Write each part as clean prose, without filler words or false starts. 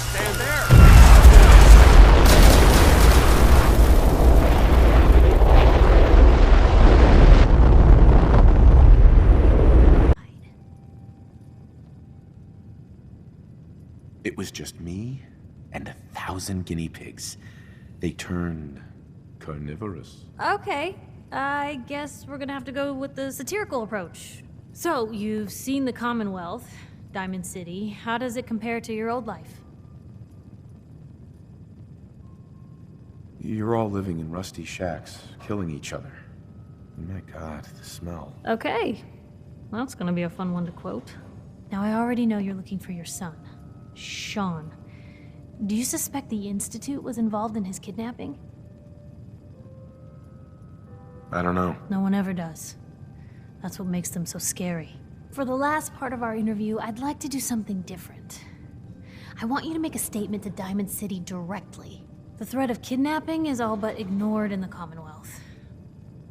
stand there. It was just me and 1,000 guinea pigs. They turned carnivorous. Okay, I guess we're gonna have to go with the satirical approach. So, you've seen the Commonwealth, Diamond City. How does it compare to your old life? You're all living in rusty shacks, killing each other. My God, the smell. Okay, well, it's gonna be a fun one to quote. Now, I already know you're looking for your son, Sean. Do you suspect the Institute was involved in his kidnapping? I don't know. No one ever does. That's what makes them so scary. For the last part of our interview, I'd like to do something different. I want you to make a statement to Diamond City directly. The threat of kidnapping is all but ignored in the Commonwealth.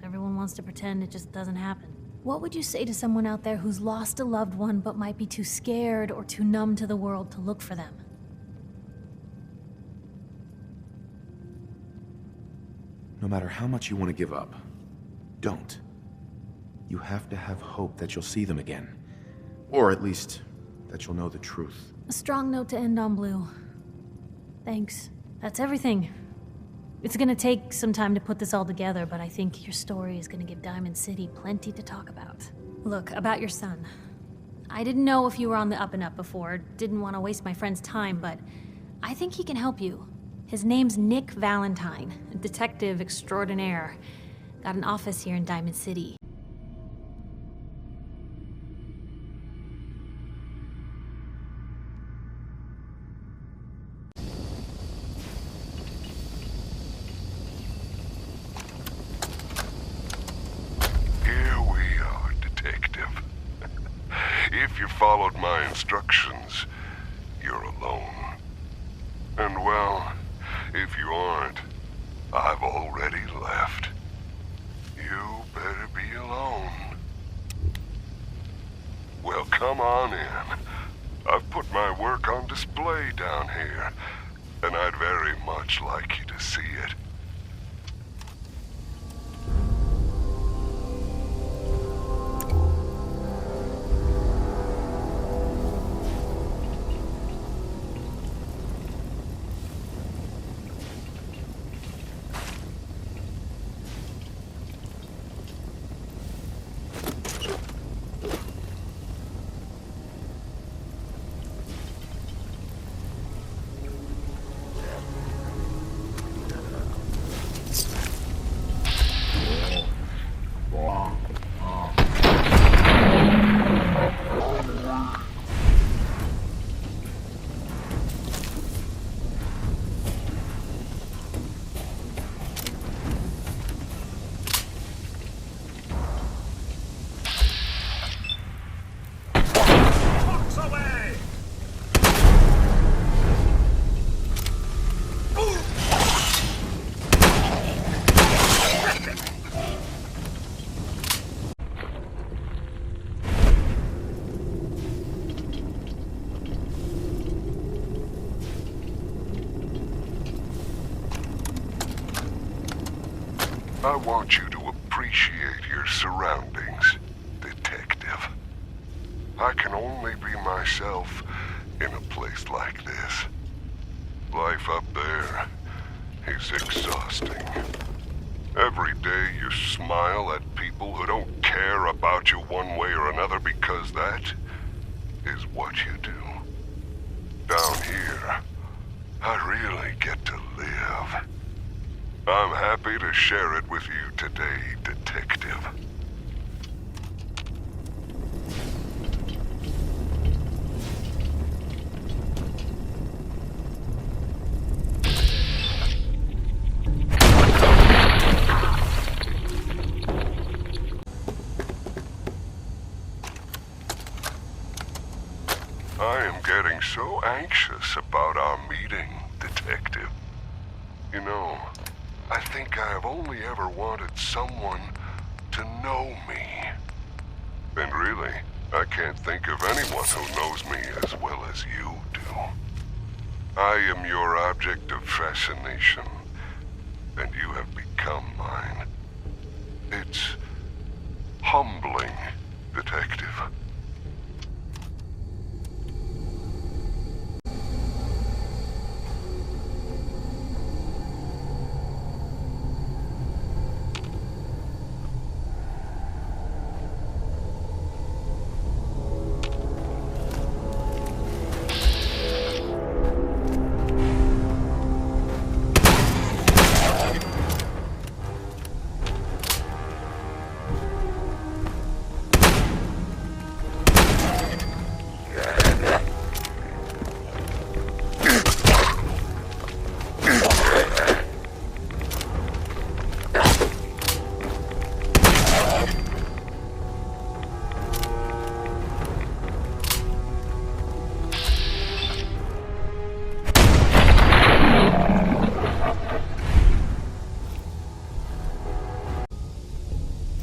Everyone wants to pretend it just doesn't happen. What would you say to someone out there who's lost a loved one but might be too scared or too numb to the world to look for them? No matter how much you want to give up, don't. You have to have hope that you'll see them again. Or at least, that you'll know the truth. A strong note to end on, Blue. Thanks. That's everything. It's gonna take some time to put this all together, but I think your story is gonna give Diamond City plenty to talk about. Look, about your son. I didn't know if you were on the up and up before, didn't want to waste my friend's time, but I think he can help you. His name's Nick Valentine, a detective extraordinaire. Got an office here in Diamond City. Here we are, detective. If you followed my instructions, you're alone. And well, if you aren't, I've already left. You better be alone. Well, come on in. I've put my work on display down here, and I'd very much like you to see it. I want you to appreciate your surroundings, detective. I can only be myself in a place like this. Life up there is exhausting. Every day you smile at people who don't care about you one way or another because that is what you do. Down here, I really get to live. I'm happy to share it with you today, detective. I am getting so anxious about our meeting, detective. You know, I think I have only ever wanted someone to know me. And really, I can't think of anyone who knows me as well as you do. I am your object of fascination, and you have become mine. It's humbling, Detective.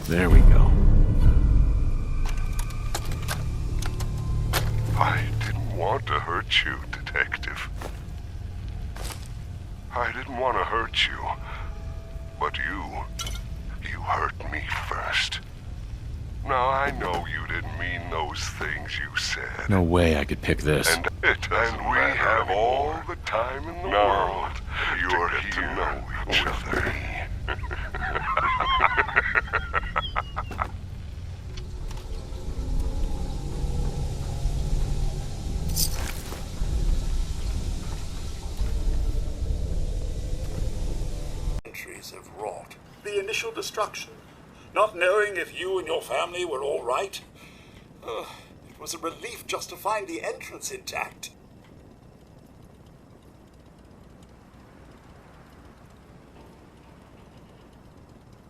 There we go. I didn't want to hurt you, Detective. I didn't want to hurt you. But you hurt me first. Now, I know you didn't mean those things you said. No way I could pick this. And we have all the time in the world you're to get to know each other. Centuries have wrought. The initial destruction. Not knowing if you and your family were all right. It was a relief just to find the entrance intact.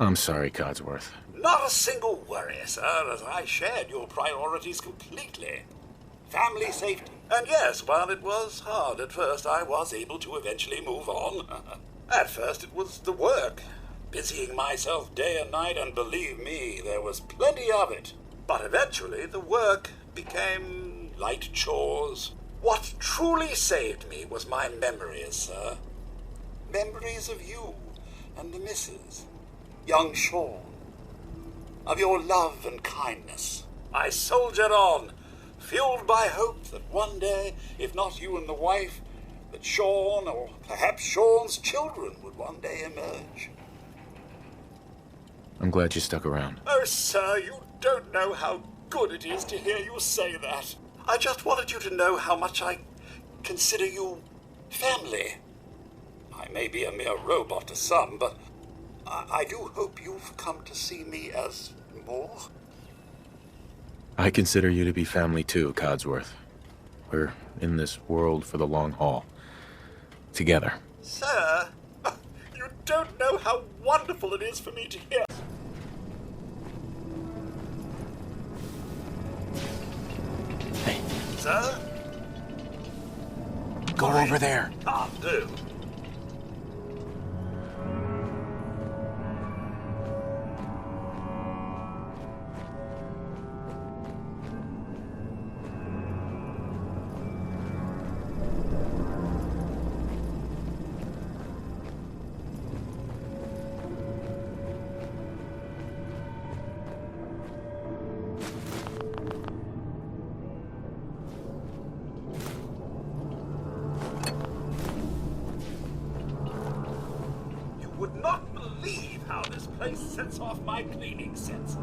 I'm sorry, Codsworth. Not a single worry, sir, as I shared your priorities completely. Family safety. And yes, while it was hard at first, I was able to eventually move on. At first it was the work. Busying myself day and night, and believe me, there was plenty of it. But eventually the work became light chores. What truly saved me was my memories, sir. Memories of you and the missus, young Sean. Of your love and kindness. I soldiered on, fueled by hope that one day, if not you and the wife, that Sean, or perhaps Sean's children, would one day emerge. I'm glad you stuck around. Oh, sir, you don't know how good it is to hear you say that. I just wanted you to know how much I consider you family. I may be a mere robot to some, but I do hope you've come to see me as more. I consider you to be family too, Codsworth. We're in this world for the long haul. Together. Sir, you don't know how wonderful it is for me to hear. Hey. Sir? Go over there. Can't do. Would not believe how this place sets off my cleaning senses.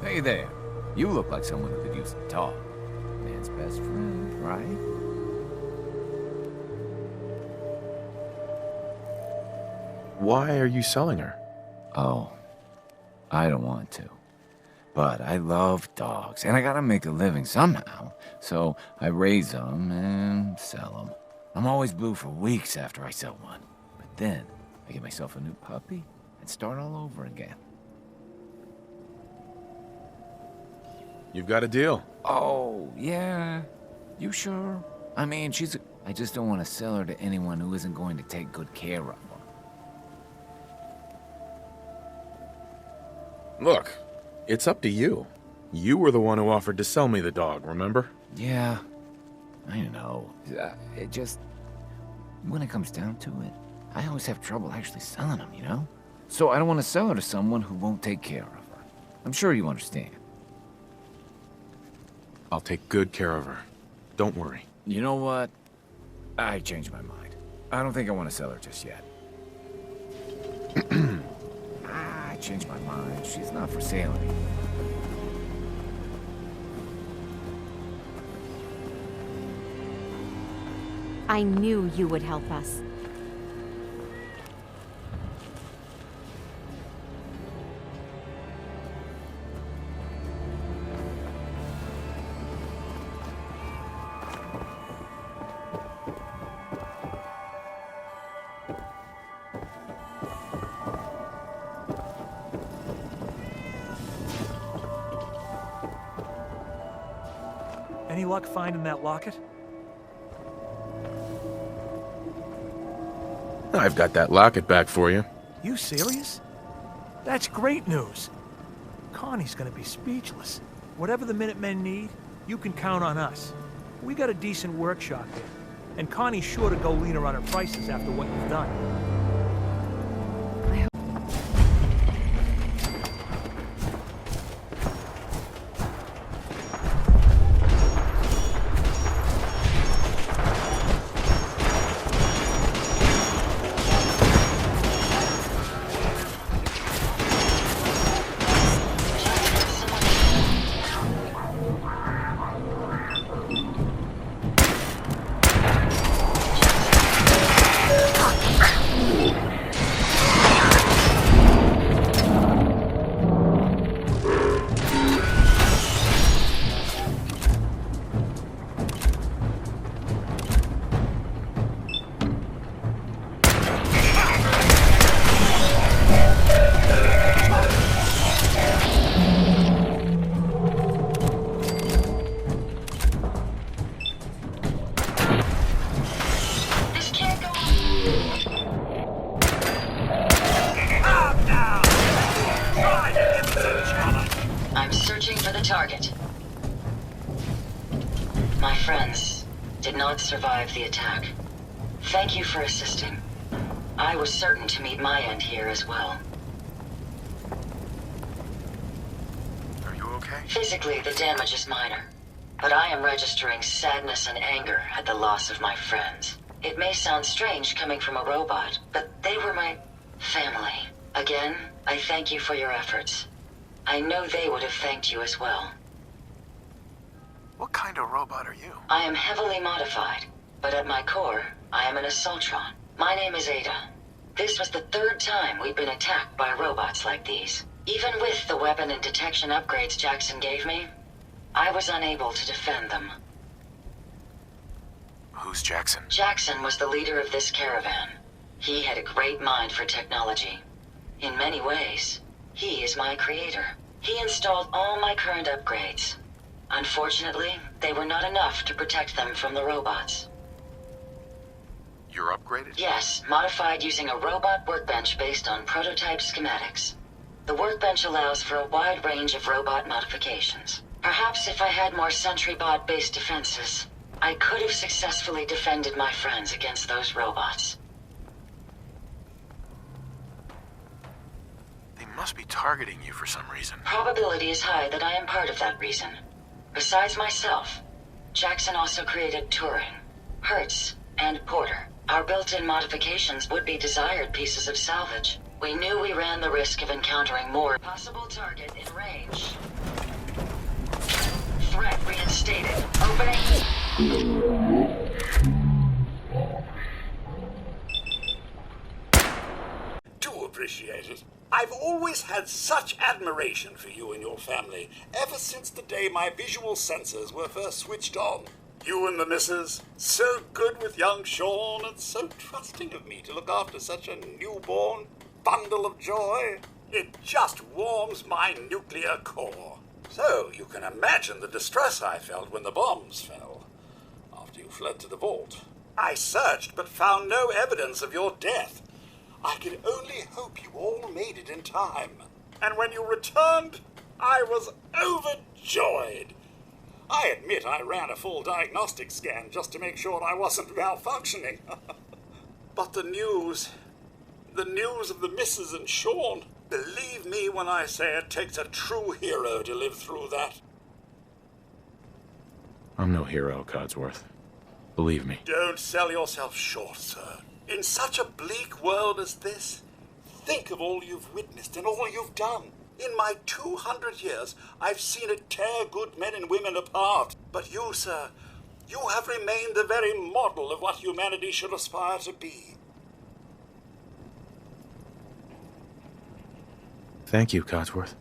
Hey there. You look like someone who could use some talk. Man's best friend, right? Why are you selling her? Oh, I don't want to. But I love dogs, and I gotta make a living somehow. So I raise them and sell them. I'm always blue for weeks after I sell one. But then I get myself a new puppy and start all over again. You've got a deal. Oh, yeah? You sure? I mean, I just don't want to sell her to anyone who isn't going to take good care of her. Look, it's up to you. You were the one who offered to sell me the dog, remember? Yeah, I know. It just... When it comes down to it, I always have trouble actually selling them, you know? So I don't want to sell her to someone who won't take care of her. I'm sure you understand. I'll take good care of her. Don't worry. You know what? I changed my mind. I don't think I want to sell her just yet. I changed my mind. She's not for sale anymore. I knew you would help us. Any luck finding that locket? I've got that locket back for you. You serious? That's great news. Connie's gonna be speechless. Whatever the Minutemen need, you can count on us. We got a decent workshop here, and Connie's sure to go leaner on her prices after what you've done. I'm searching for the target. My friends did not survive the attack. Thank you for assisting. I was certain to meet my end here as well. Are you okay? Physically, the damage is minor, but I am registering sadness and anger at the loss of my friends. It may sound strange coming from a robot, but they were my family. Again, I thank you for your efforts. I know they would have thanked you as well. What kind of robot are you? I am heavily modified, but at my core, I am an Assaultron. My name is Ada. This was the third time we've been attacked by robots like these. Even with the weapon and detection upgrades Jackson gave me, I was unable to defend them. Who's Jackson? Jackson was the leader of this caravan. He had a great mind for technology. In many ways, he is my creator. He installed all my current upgrades. Unfortunately, they were not enough to protect them from the robots. You're upgraded? Yes, modified using a robot workbench based on prototype schematics. The workbench allows for a wide range of robot modifications. Perhaps if I had more SentryBot-based defenses, I could have successfully defended my friends against those robots. They must be targeting you for some reason. Probability is high that I am part of that reason. Besides myself, Jackson also created Turing, Hertz, and Porter. Our built-in modifications would be desired pieces of salvage. We knew we ran the risk of encountering more possible target in range. Threat reinstated. Obey. Do appreciate it. I've always had such admiration for you and your family, ever since the day my visual sensors were first switched on. You and the missus, so good with young Sean, and so trusting of me to look after such a newborn bundle of joy. It just warms my nuclear core. So, you can imagine the distress I felt when the bombs fell, after you fled to the vault. I searched, but found no evidence of your death. I could only hope you all made it in time. And when you returned, I was overjoyed. I admit I ran a full diagnostic scan just to make sure I wasn't malfunctioning. But the news of the missus and Sean, believe me when I say it takes a true hero to live through that. I'm no hero, Codsworth. Believe me. Don't sell yourself short, sir. In such a bleak world as this, think of all you've witnessed and all you've done. In my 200 years, I've seen it tear good men and women apart. But you, sir, you have remained the very model of what humanity should aspire to be. Thank you, Codsworth.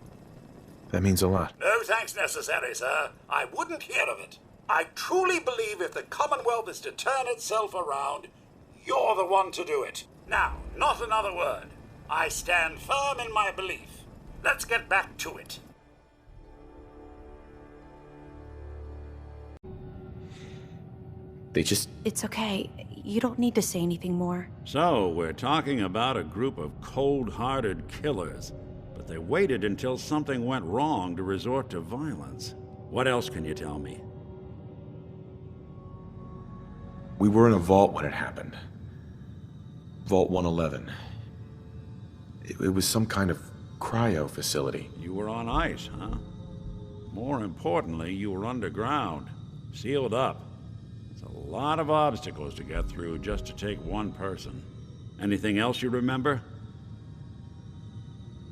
That means a lot. No thanks necessary, sir. I wouldn't hear of it. I truly believe if the Commonwealth is to turn itself around, you're the one to do it. Now, not another word. I stand firm in my belief. Let's get back to it. They just... It's okay. You don't need to say anything more. So, we're talking about a group of cold-hearted killers, but they waited until something went wrong to resort to violence. What else can you tell me? We were in a vault when it happened. Vault 111. It was some kind of cryo facility. You were on ice, huh? More importantly, you were underground, sealed up. It's a lot of obstacles to get through just to take one person. Anything else you remember?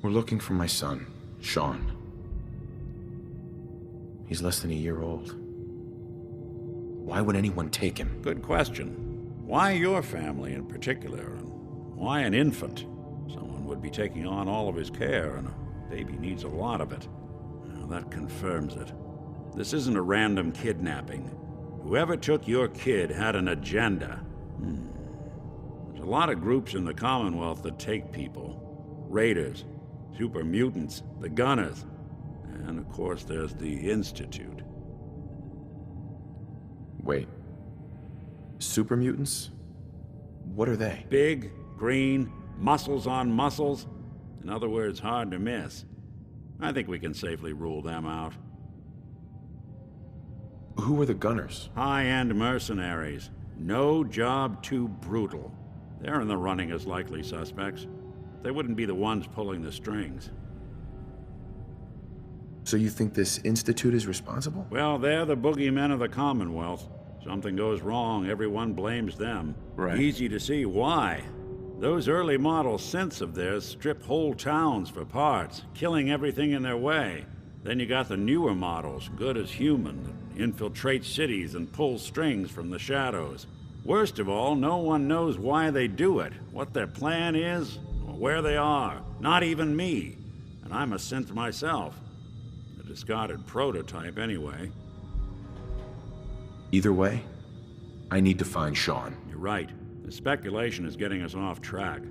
We're looking for my son, Sean. He's less than a year old. Why would anyone take him? Good question. Why your family in particular, and why an infant? Someone would be taking on all of his care, and a baby needs a lot of it. Well, that confirms it. This isn't a random kidnapping. Whoever took your kid had an agenda. There's a lot of groups in the Commonwealth that take people. Raiders, super mutants, the Gunners, and of course there's the Institute. Wait. Super mutants? What are they? Big, green, muscles on muscles. In other words, hard to miss. I think we can safely rule them out. Who are the Gunners? High-end mercenaries. No job too brutal. They're in the running as likely suspects. They wouldn't be the ones pulling the strings. So you think this Institute is responsible? Well, they're the boogeymen of the Commonwealth. Something goes wrong, everyone blames them. Right. Easy to see why. Those early model synths of theirs strip whole towns for parts, killing everything in their way. Then you got the newer models, good as human, that infiltrate cities and pull strings from the shadows. Worst of all, no one knows why they do it, what their plan is, or where they are. Not even me. And I'm a synth myself. A discarded prototype, anyway. Either way, I need to find Sean. You're right. The speculation is getting us off track.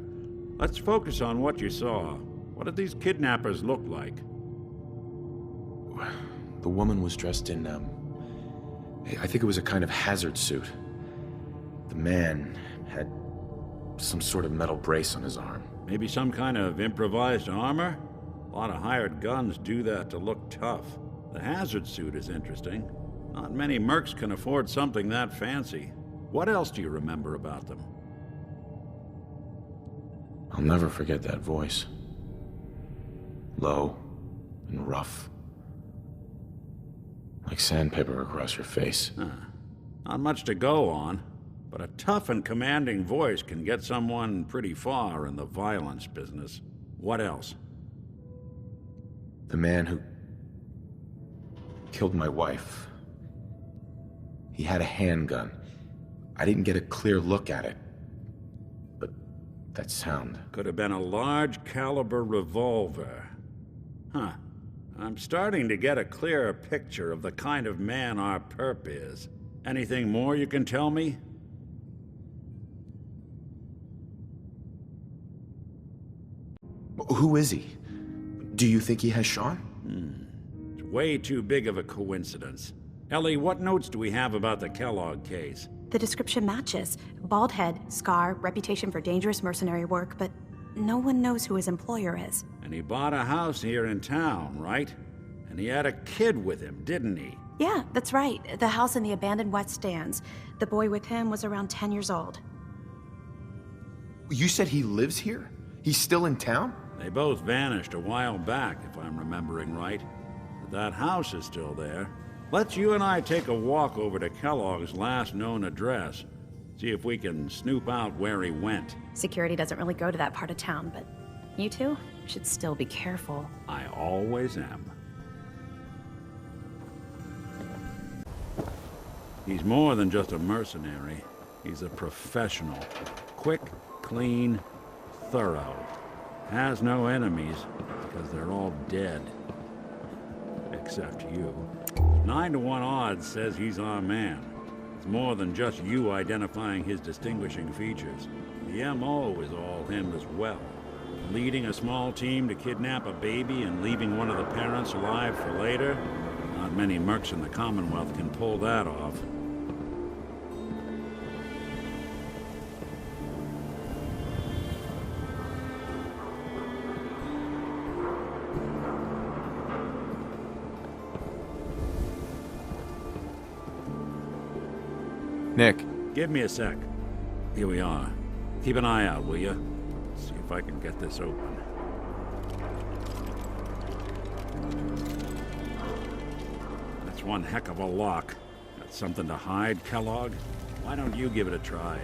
Let's focus on what you saw. What did these kidnappers look like? The woman was dressed in, I think it was a kind of hazard suit. The man had some sort of metal brace on his arm. Maybe some kind of improvised armor? A lot of hired guns do that to look tough. The hazard suit is interesting. Not many mercs can afford something that fancy. What else do you remember about them? I'll never forget that voice. Low and rough. Like sandpaper across your face. Not much to go on, but a tough and commanding voice can get someone pretty far in the violence business. What else? The man who killed my wife. He had a handgun. I didn't get a clear look at it. But that sound... Could have been a large caliber revolver. Huh. I'm starting to get a clearer picture of the kind of man our perp is. Anything more you can tell me? Who is he? Do you think he has Sean? It's Way too big of a coincidence. Ellie, what notes do we have about the Kellogg case? The description matches. Bald head, scar, reputation for dangerous mercenary work, but no one knows who his employer is. And he bought a house here in town, right? And he had a kid with him, didn't he? Yeah, that's right. The house in the abandoned West Stands. The boy with him was around 10 years old. You said he lives here? He's still in town? They both vanished a while back, if I'm remembering right. But that house is still there. Let's you and I take a walk over to Kellogg's last known address. See if we can snoop out where he went. Security doesn't really go to that part of town, but you two should still be careful. I always am. He's more than just a mercenary. He's a professional. Quick, clean, thorough. Has no enemies, because they're all dead. Except you. 9 to 1 odds says he's our man. It's more than just you identifying his distinguishing features. The MO is all him as well. Leading a small team to kidnap a baby and leaving one of the parents alive for later? Not many mercs in the Commonwealth can pull that off. Nick. Give me a sec. Here we are. Keep an eye out, will you? See if I can get this open. That's one heck of a lock. Got something to hide, Kellogg? Why don't you give it a try?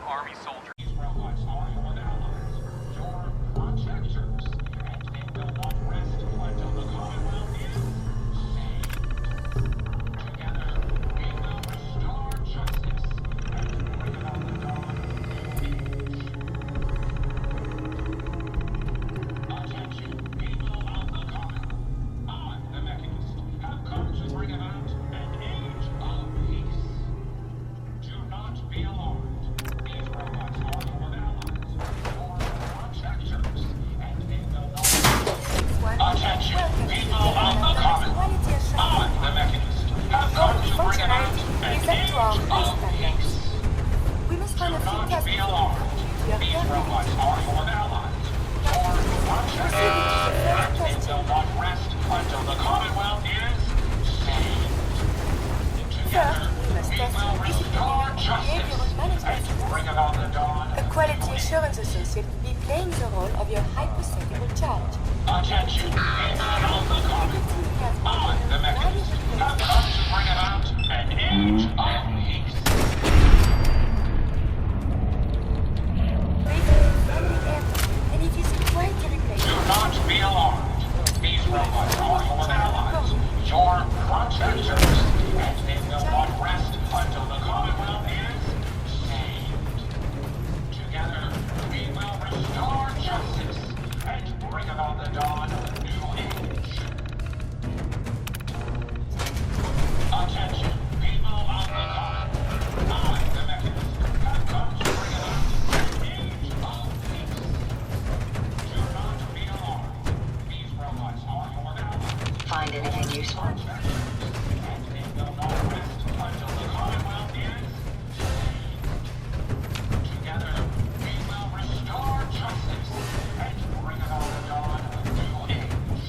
army soldiers. These robots are your allies, your protectors, and they will not rest until the Commonwealth is saved. Together, we will restore justice and bring about the dawn of a new age. Attention, people of the Commonwealth. I, the Mechanist, have come to bring about an age of peace. Do not be alarmed. These robots are your allies, your protectors, and they will not... Attention, people of the Commonwealth. I, the Mechanist, have come to bring about an age of peace. We must Do find a few not tests be alarmed. These robots are your allies, your protectors, and they will not rest until the Commonwealth is saved. Together, we must we test will the restore justice behavioral management and bring about the dawn A of quality assurance associate will be playing the role of your hypothetical charge. attention, people of the Commonwealth. I, the Mechanist, have come to bring about an age of peace. And it is quite a replacement. Do not be alarmed. These robots are your allies, your protectors, and they will not rest until the Commonwealth is saved. Together, we will restore justice and bring about the dawn of a new age. Attention, people of the Commonwealth. I, the Mechanist, have come to bring about an age of peace. Do not be alarmed. These robots are your allies. Find anything useful? And they will not rest until the Commonwealth is saved. Together, we will restore justice and bring about the dawn of a new age.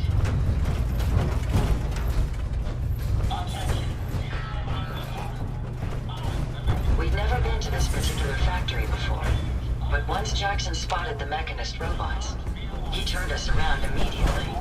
Attention, people of the Commonwealth. We've never been to this particular factory before, but once Jackson spotted the Mechanist robots, he turned us around immediately.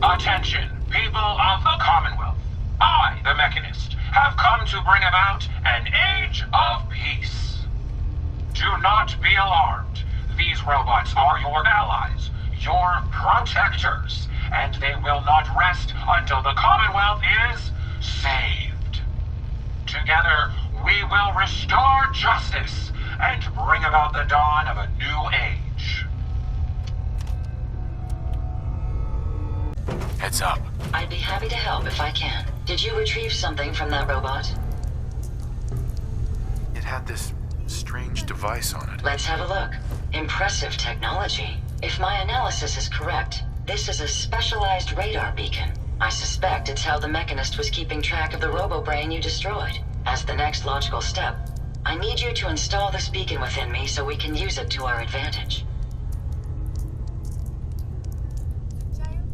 Attention, people of the Commonwealth. I, the Mechanist, have come to bring about an age of peace. Do not be alarmed. These robots are your allies, your protectors, and they will not rest until the Commonwealth is saved. Together, we will restore justice and bring about the dawn of a new age. Heads up. I'd be happy to help if I can. Did you retrieve something from that robot? It had this strange device on it. Let's have a look. Impressive technology. If my analysis is correct, this is a specialized radar beacon. I suspect it's how the Mechanist was keeping track of the robo-brain you destroyed. As the next logical step, I need you to install this beacon within me so we can use it to our advantage.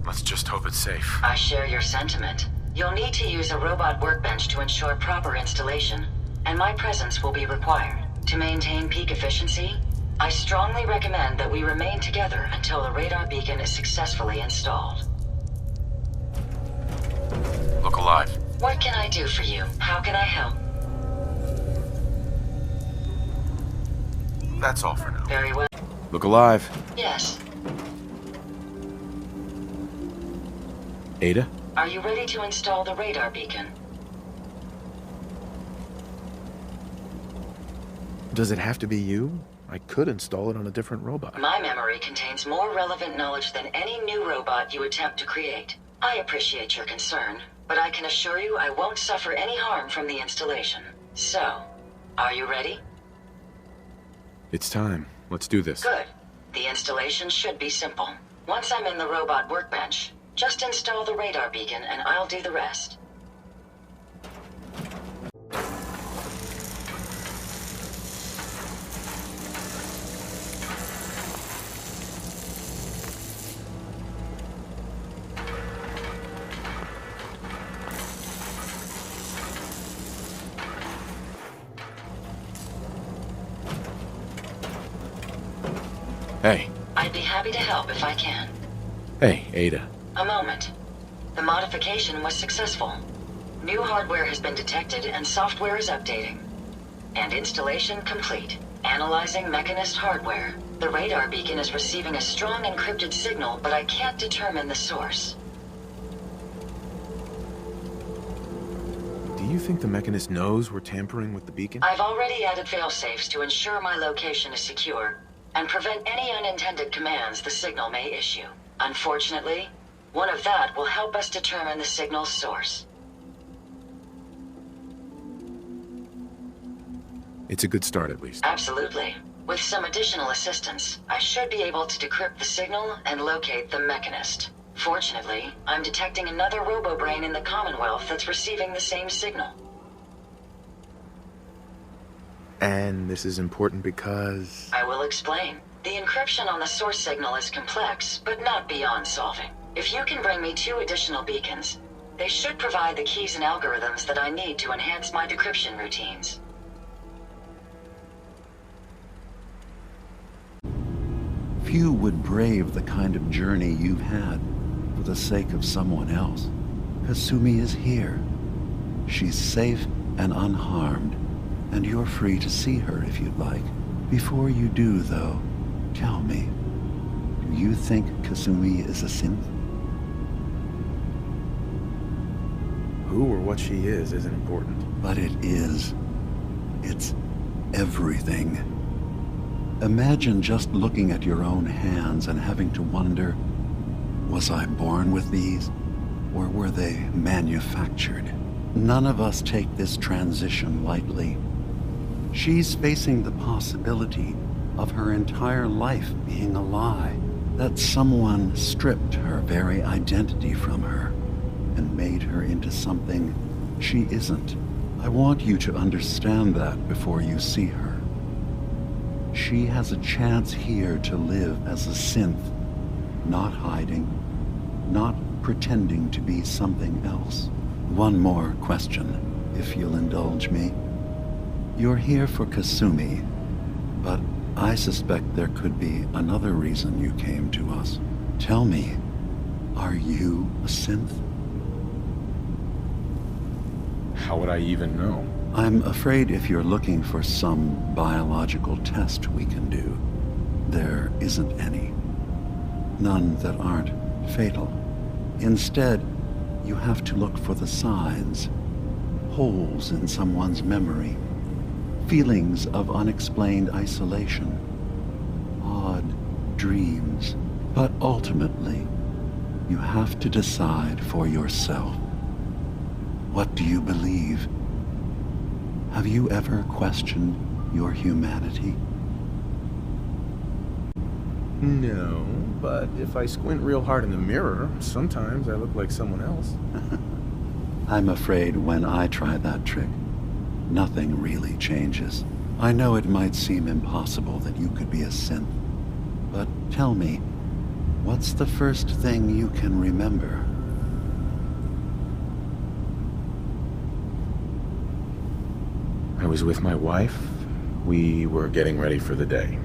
Let's just hope it's safe. I share your sentiment. You'll need to use a robot workbench to ensure proper installation, and my presence will be required. To maintain peak efficiency, I strongly recommend that we remain together until the radar beacon is successfully installed. Look alive. What can I do for you? How can I help? That's all for now. Very well. Look alive. Yes. Ada? Are you ready to install the radar beacon? Does it have to be you? I could install it on a different robot. My memory contains more relevant knowledge than any new robot you attempt to create. I appreciate your concern, but I can assure you I won't suffer any harm from the installation. So, are you ready? It's time. Let's do this. Good. The installation should be simple. Once I'm in the robot workbench, just install the radar beacon and I'll do the rest. Hey. I'd be happy to help if I can. Hey, Ada. A moment. The modification was successful. New hardware has been detected and software is updating. And installation complete. Analyzing Mechanist hardware. The radar beacon is receiving a strong encrypted signal, but I can't determine the source. Do you think the Mechanist knows we're tampering with the beacon? I've already added failsafes to ensure my location is secure and prevent any unintended commands the signal may issue. Unfortunately, one of that will help us determine the signal's source. It's a good start, at least. Absolutely. With some additional assistance, I should be able to decrypt the signal and locate the Mechanist. Fortunately, I'm detecting another robo-brain in the Commonwealth that's receiving the same signal. And this is important because... I will explain. The encryption on the source signal is complex, but not beyond solving. If you can bring me 2 additional beacons, they should provide the keys and algorithms that I need to enhance my decryption routines. Few would brave the kind of journey you've had for the sake of someone else. Kasumi is here. She's safe and unharmed, and you're free to see her if you'd like. Before you do, though, tell me, do you think Kasumi is a synth? Who or what she is isn't important. But it is. It's everything. Imagine just looking at your own hands and having to wonder, was I born with these, or were they manufactured? None of us take this transition lightly. She's facing the possibility of her entire life being a lie, that someone stripped her very identity from her and made her into something she isn't. I want you to understand that before you see her. She has a chance here to live as a synth, not hiding, not pretending to be something else. One more question, if you'll indulge me. You're here for Kasumi, but I suspect there could be another reason you came to us. Tell me, Are you a synth? How would I even know? I'm afraid if you're looking for some biological test we can do, there isn't any. None that aren't fatal. Instead, you have to look for the signs, holes in someone's memory, feelings of unexplained isolation, odd dreams. But ultimately, you have to decide for yourself. What do you believe? Have you ever questioned your humanity? No, but if I squint real hard in the mirror, sometimes I look like someone else. I'm afraid when I try that trick, nothing really changes. I know it might seem impossible that you could be a synth, but tell me, what's the first thing you can remember? I was with my wife. We were getting ready for the day.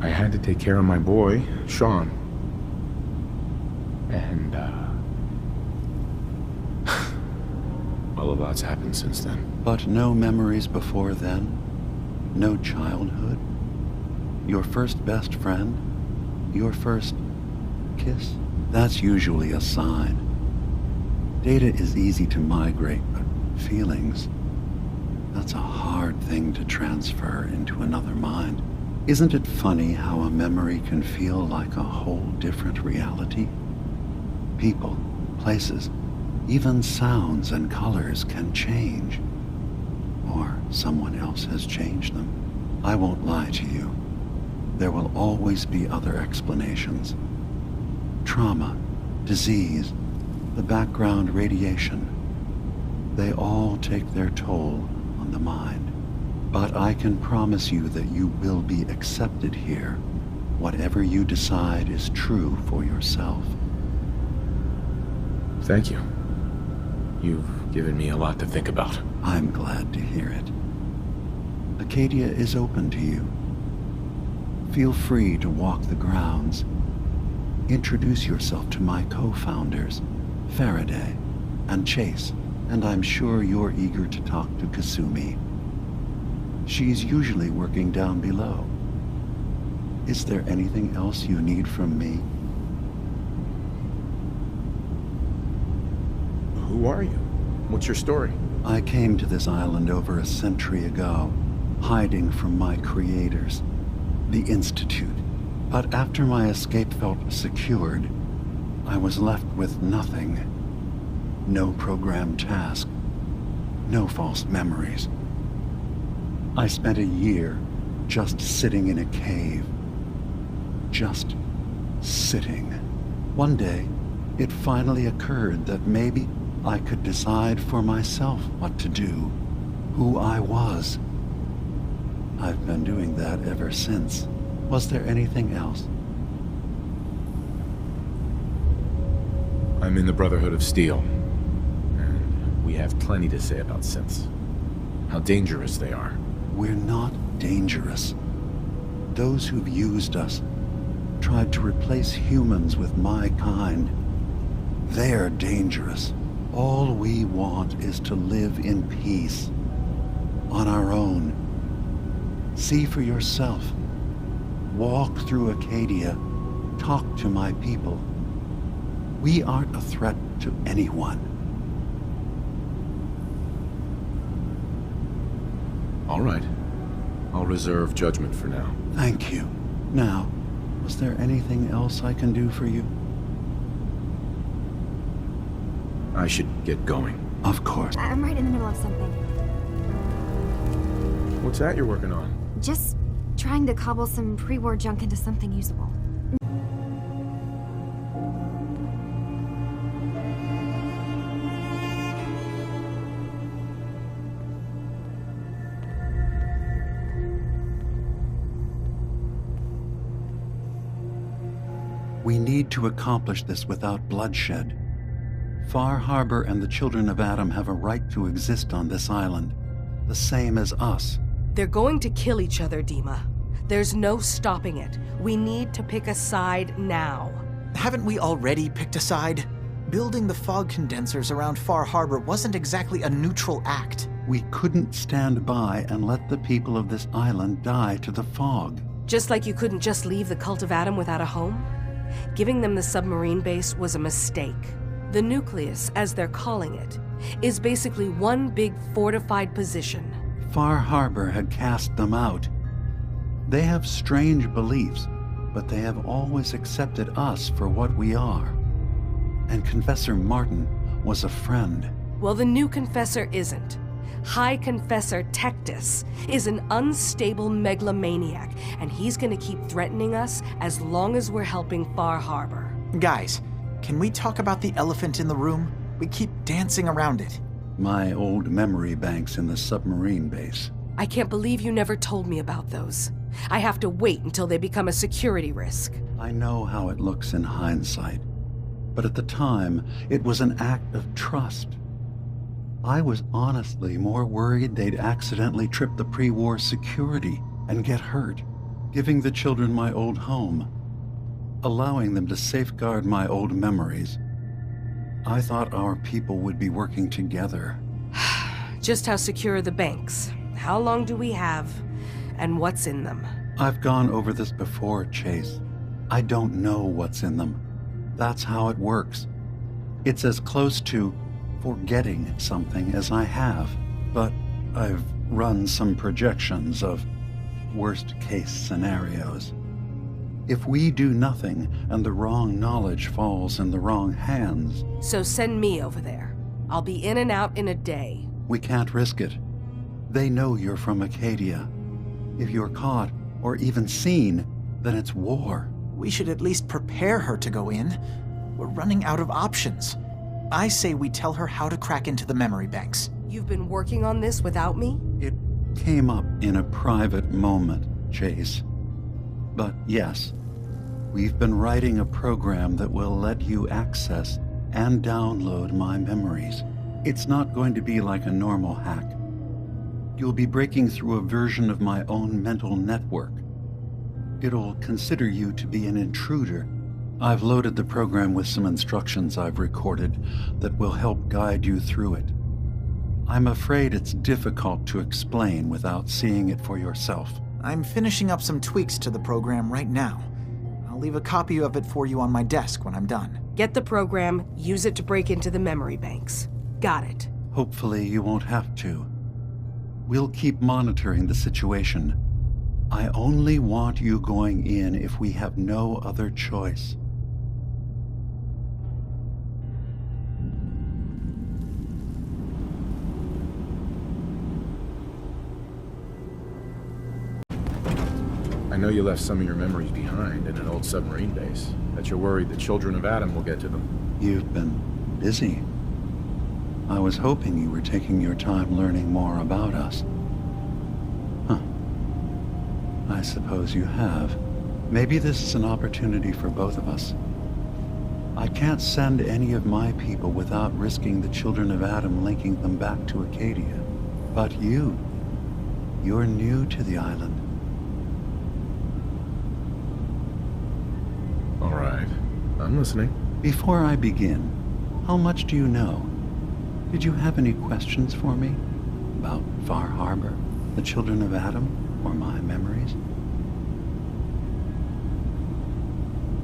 I had to take care of my boy, Sean. And, well, a lot's happened since then. But no memories before then? No childhood? Your first best friend? Your first kiss? That's usually a sign. Data is easy to migrate, but feelings, that's a hard thing to transfer into another mind. Isn't it funny how a memory can feel like a whole different reality? People, places, even sounds and colors can change. Or someone else has changed them. I won't lie to you. There will always be other explanations. Trauma, disease, the background radiation. They all take their toll on the mind. But I can promise you that you will be accepted here. Whatever you decide is true for yourself. Thank you. You've given me a lot to think about. I'm glad to hear it. Acadia is open to you. Feel free to walk the grounds. Introduce yourself to my co-founders, Faraday and Chase, and I'm sure you're eager to talk to Kasumi. She's usually working down below. Is there anything else you need from me? Who are you? What's your story? I came to this island over a century ago, hiding from my creators, the Institute. But after my escape felt secured, I was left with nothing. No programmed task. No false memories. I spent a year just sitting in a cave. Just sitting. One day, it finally occurred that maybe I could decide for myself what to do, who I was. I've been doing that ever since. Was there anything else? I'm in the Brotherhood of Steel, and we have plenty to say about synths. How dangerous they are. We're not dangerous. Those who've used us, tried to replace humans with my kind, they're dangerous. All we want is to live in peace, on our own. See for yourself. Walk through Acadia, talk to my people. We aren't a threat to anyone. All right. I'll reserve judgment for now. Thank you. Now, was there anything else I can do for you? I should get going. Of course. I'm right in the middle of something. What's that you're working on? Just trying to cobble some pre-war junk into something usable. We need to accomplish this without bloodshed. Far Harbor and the Children of Adam have a right to exist on this island, the same as us. They're going to kill each other, Dima. There's no stopping it. We need to pick a side now. Haven't we already picked a side? Building the fog condensers around Far Harbor wasn't exactly a neutral act. We couldn't stand by and let the people of this island die to the fog. Just like you couldn't just leave the Cult of Adam without a home? Giving them the submarine base was a mistake. The nucleus, as they're calling it, is basically one big fortified position. Far Harbor had cast them out. They have strange beliefs, but they have always accepted us for what we are. And Confessor Martin was a friend. Well, the new Confessor isn't. High Confessor Tectus is an unstable megalomaniac, and he's gonna keep threatening us as long as we're helping Far Harbor. Guys, can we talk about the elephant in the room? We keep dancing around it. My old memory banks in the submarine base. I can't believe you never told me about those. I have to wait until they become a security risk. I know how it looks in hindsight, but at the time, it was an act of trust. I was honestly more worried they'd accidentally trip the pre-war security and get hurt, giving the children my old home, allowing them to safeguard my old memories. I thought our people would be working together. Just how secure are the banks? How long do we have? And what's in them? I've gone over this before, Chase. I don't know what's in them. That's how it works. It's as close to forgetting something as I have, but I've run some projections of worst-case scenarios. If we do nothing and the wrong knowledge falls in the wrong hands... So send me over there. I'll be in and out in a day. We can't risk it. They know you're from Acadia. If you're caught, or even seen, then it's war. We should at least prepare her to go in. We're running out of options. I say we tell her how to crack into the memory banks. You've been working on this without me? It came up in a private moment, Chase. But yes, we've been writing a program that will let you access and download my memories. It's not going to be like a normal hack. You'll be breaking through a version of my own mental network. It'll consider you to be an intruder. I've loaded the program with some instructions I've recorded that will help guide you through it. I'm afraid it's difficult to explain without seeing it for yourself. I'm finishing up some tweaks to the program right now. I'll leave a copy of it for you on my desk when I'm done. Get the program, use it to break into the memory banks. Got it. Hopefully you won't have to. We'll keep monitoring the situation. I only want you going in if we have no other choice. I know you left some of your memories behind in an old submarine base. That you're worried the children of Adam will get to them. You've been busy. I was hoping you were taking your time learning more about us. Huh. I suppose you have. Maybe this is an opportunity for both of us. I can't send any of my people without risking the children of Adam linking them back to Acadia. But you're new to the island. All right. I'm listening. Before I begin, how much do you know? Did you have any questions for me? About Far Harbor, the children of Adam, or my memories?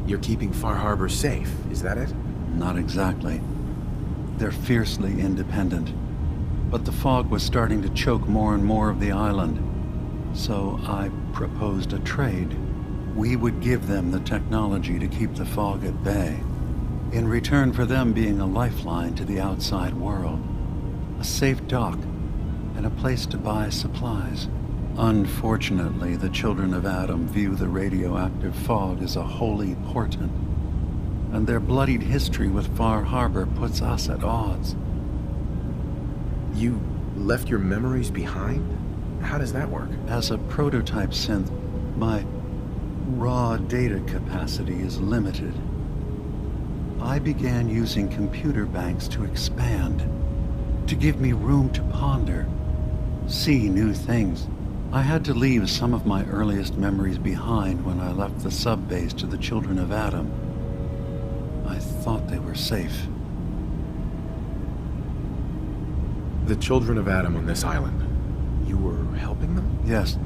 You're keeping Far Harbor safe, is that it? Not exactly. They're fiercely independent. But the fog was starting to choke more and more of the island. So I proposed a trade. We would give them the technology to keep the fog at bay, in return for them being a lifeline to the outside world, a safe dock, and a place to buy supplies. Unfortunately, the children of Adam view the radioactive fog as a holy portent, and their bloodied history with Far Harbor puts us at odds. You left your memories behind? How does that work? As a prototype synth, my raw data capacity is limited. I began using computer banks to expand, to give me room to ponder, see new things, I had to leave some of my earliest memories behind when I left the sub-base to the Children of Adam. I thought they were safe. The Children of Adam on this island. You were helping them? Yes.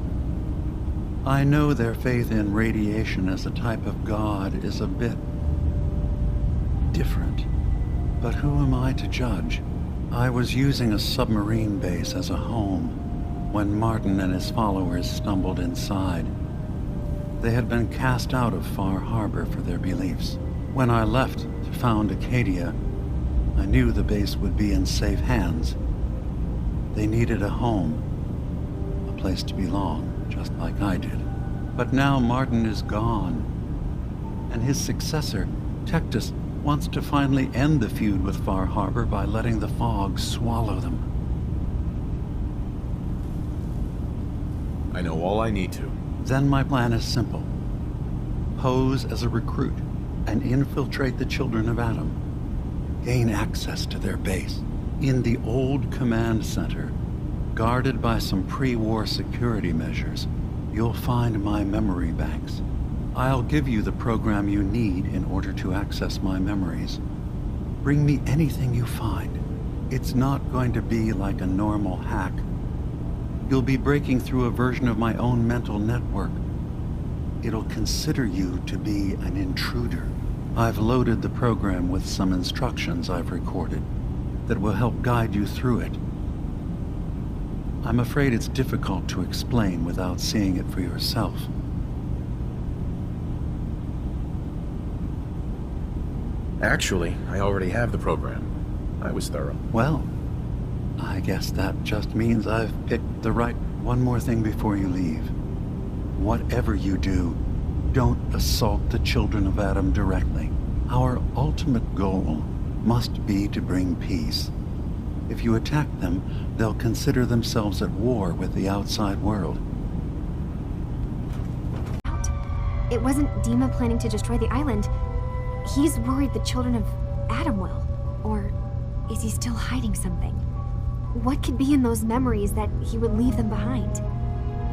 I know their faith in radiation as a type of god is a bit different. But who am I to judge? I was using a submarine base as a home when Martin and his followers stumbled inside. They had been cast out of Far Harbor for their beliefs. When I left to found Acadia, I knew the base would be in safe hands. They needed a home, a place to belong, just like I did. But now Martin is gone, and his successor, Tectus, wants to finally end the feud with Far Harbor by letting the fog swallow them. I know all I need to. Then my plan is simple. Pose as a recruit and infiltrate the Children of Adam. Gain access to their base. In the old command center, guarded by some pre-war security measures, you'll find my memory banks. I'll give you the program you need in order to access my memories. Bring me anything you find. It's not going to be like a normal hack. You'll be breaking through a version of my own mental network. It'll consider you to be an intruder. I've loaded the program with some instructions I've recorded that will help guide you through it. I'm afraid it's difficult to explain without seeing it for yourself. Actually, I already have the program. I was thorough. Well, I guess that just means I've picked the right... One more thing before you leave. Whatever you do, don't assault the Children of Adam directly. Our ultimate goal must be to bring peace. If you attack them, they'll consider themselves at war with the outside world. It wasn't Dima planning to destroy the island. He's worried the Children of Adam will. Or is he still hiding something? What could be in those memories that he would leave them behind?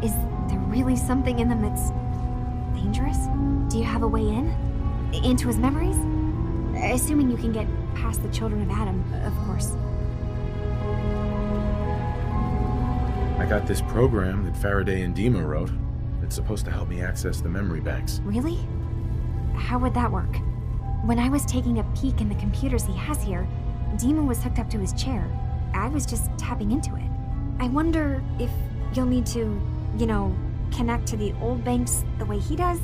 Is there really something in them that's dangerous? Do you have a way in? Into his memories? Assuming you can get past the Children of Adam, of course. I got this program that Faraday and Dima wrote. It's supposed to help me access the memory banks. Really? How would that work? When I was taking a peek in the computers he has here, Dima was hooked up to his chair. I was just tapping into it. I wonder if you'll need to, connect to the old banks the way he does?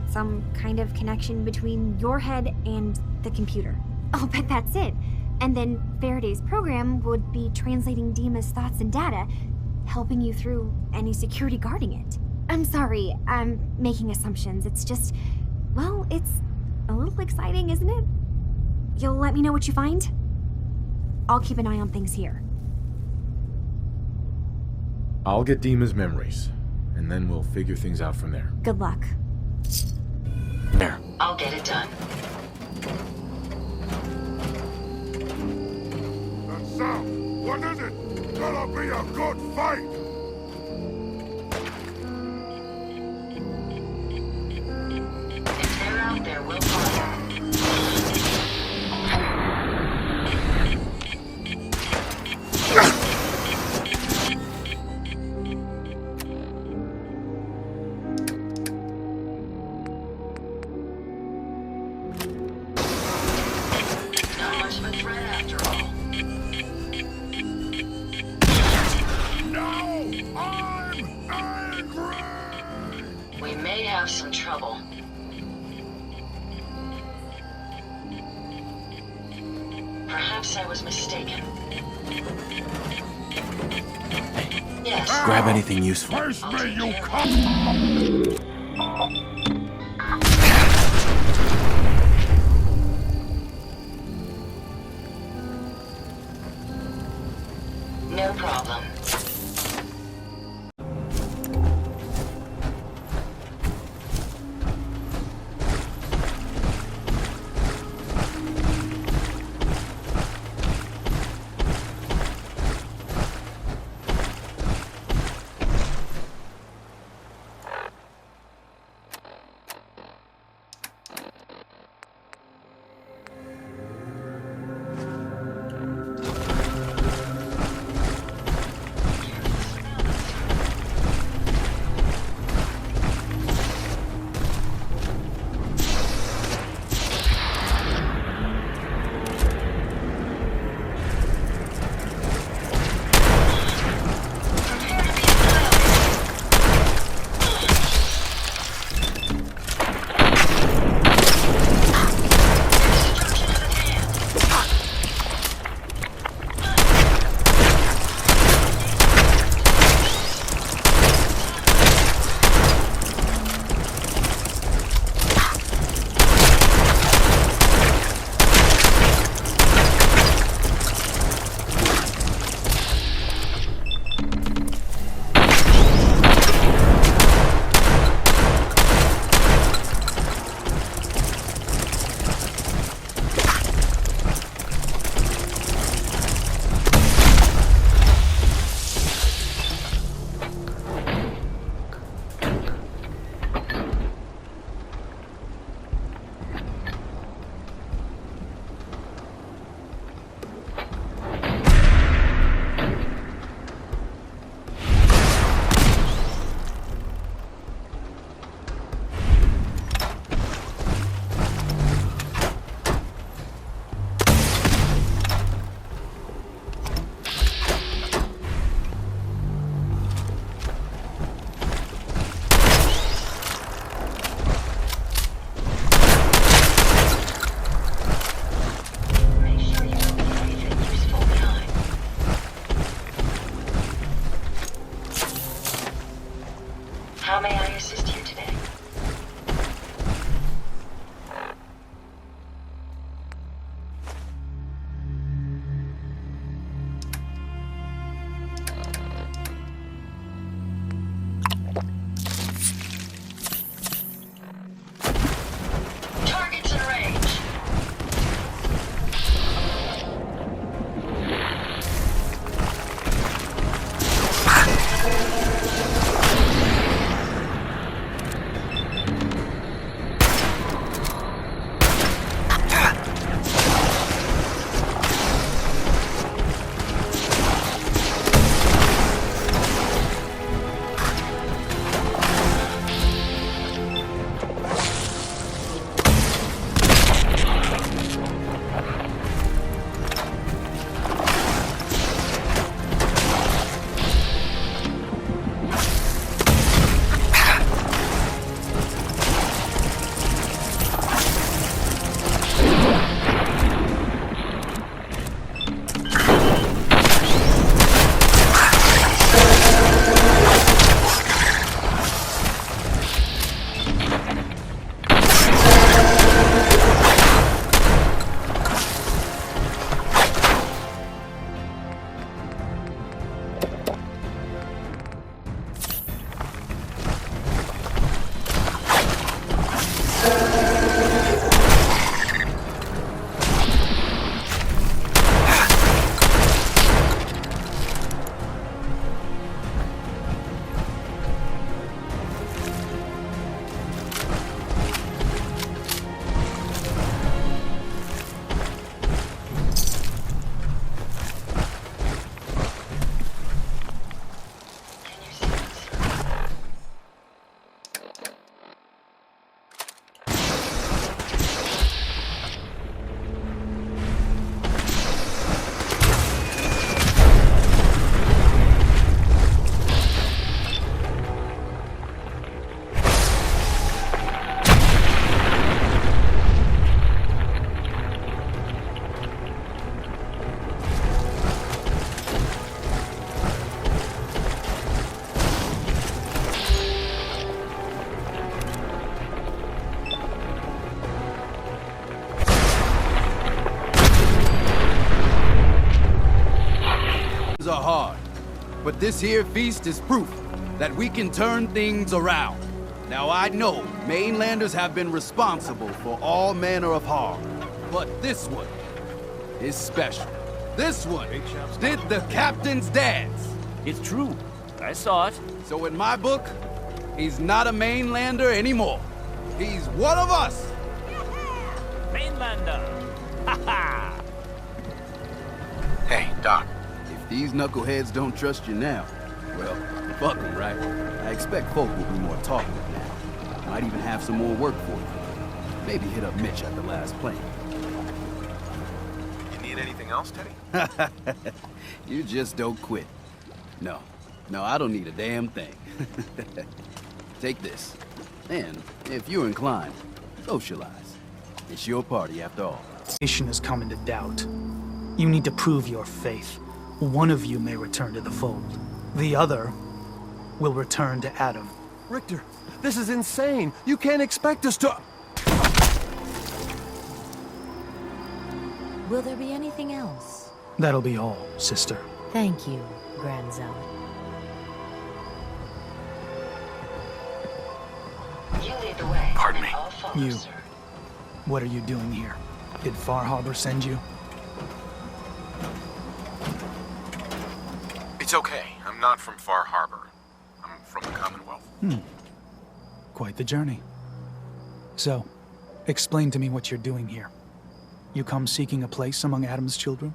Some kind of connection between your head and the computer. I'll bet that's it. And then Faraday's program would be translating Dima's thoughts and data, helping you through any security guarding it. I'm sorry, I'm making assumptions. It's just, well, it's a little exciting, isn't it? You'll let me know what you find? I'll keep an eye on things here. I'll get Dima's memories, and then we'll figure things out from there. Good luck. There. I'll get it done. So, what is it? Gonna be a good fight! If they're out there, we'll fire. Not much of a threat after all. I'm angry! We may have some trouble. Perhaps I was mistaken. Yes. Grab anything useful. Face me, you cunt! No problem. How may I assist you today? Targets in range. Are hard, but this here feast is proof that we can turn things around. Now I know mainlanders have been responsible for all manner of harm, but this one is special. This one did the captain's dance. It's true. I saw it. So in my book, he's not a mainlander anymore. He's one of us. Mainlander. Ha ha. Hey, Doc. If these knuckleheads don't trust you now, well, fuck them, right? I expect folk will be more talkative now. Might even have some more work for you. Maybe hit up Mitch at the last plane. You need anything else, Teddy? You just don't quit. No, I don't need a damn thing. Take this. And, if you're inclined, socialize. It's your party after all. Nation has come into doubt. You need to prove your faith. One of you may return to the fold. The other will return to Adam. Richter, this is insane. You can't expect us to... Will there be anything else? That'll be all, sister. Thank you, Grand Zealot. You lead the way. Pardon me. I'll follow, You. sir. What are you doing here? Did Far Harbor send you? It's okay. I'm not from Far Harbor. I'm from the Commonwealth. Quite the journey. So, explain to me what you're doing here. You come seeking a place among Adam's children?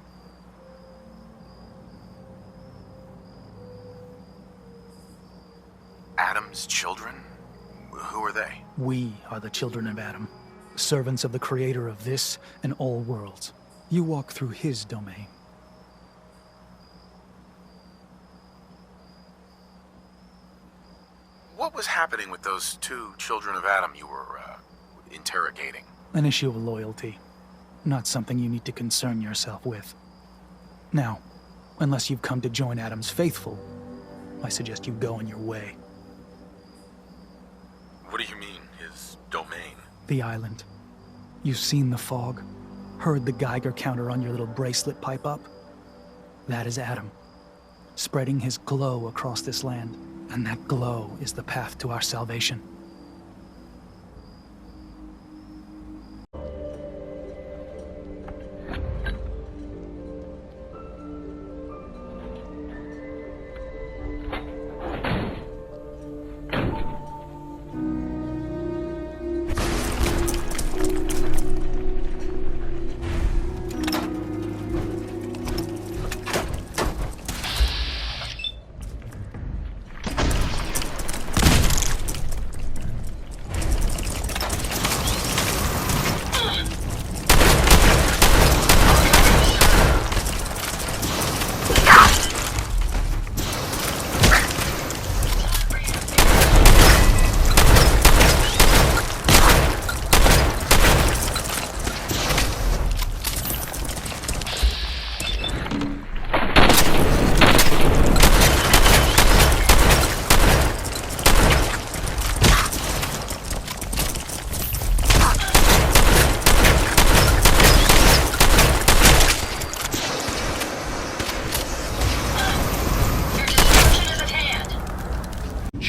Adam's children? Who are they? We are the children of Adam, servants of the creator of this and all worlds. You walk through his domain. What was happening with those two children of Adam you were, interrogating? An issue of loyalty. Not something you need to concern yourself with. Now, unless you've come to join Adam's faithful, I suggest you go on your way. You mean his domain? The island. You've seen the fog, heard the Geiger counter on your little bracelet pipe up? That is Adam, spreading his glow across this land, and that glow is the path to our salvation.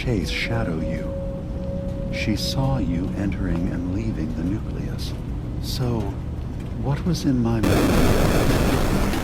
Chase shadow you. She saw you entering and leaving the nucleus. So, what was in my mind?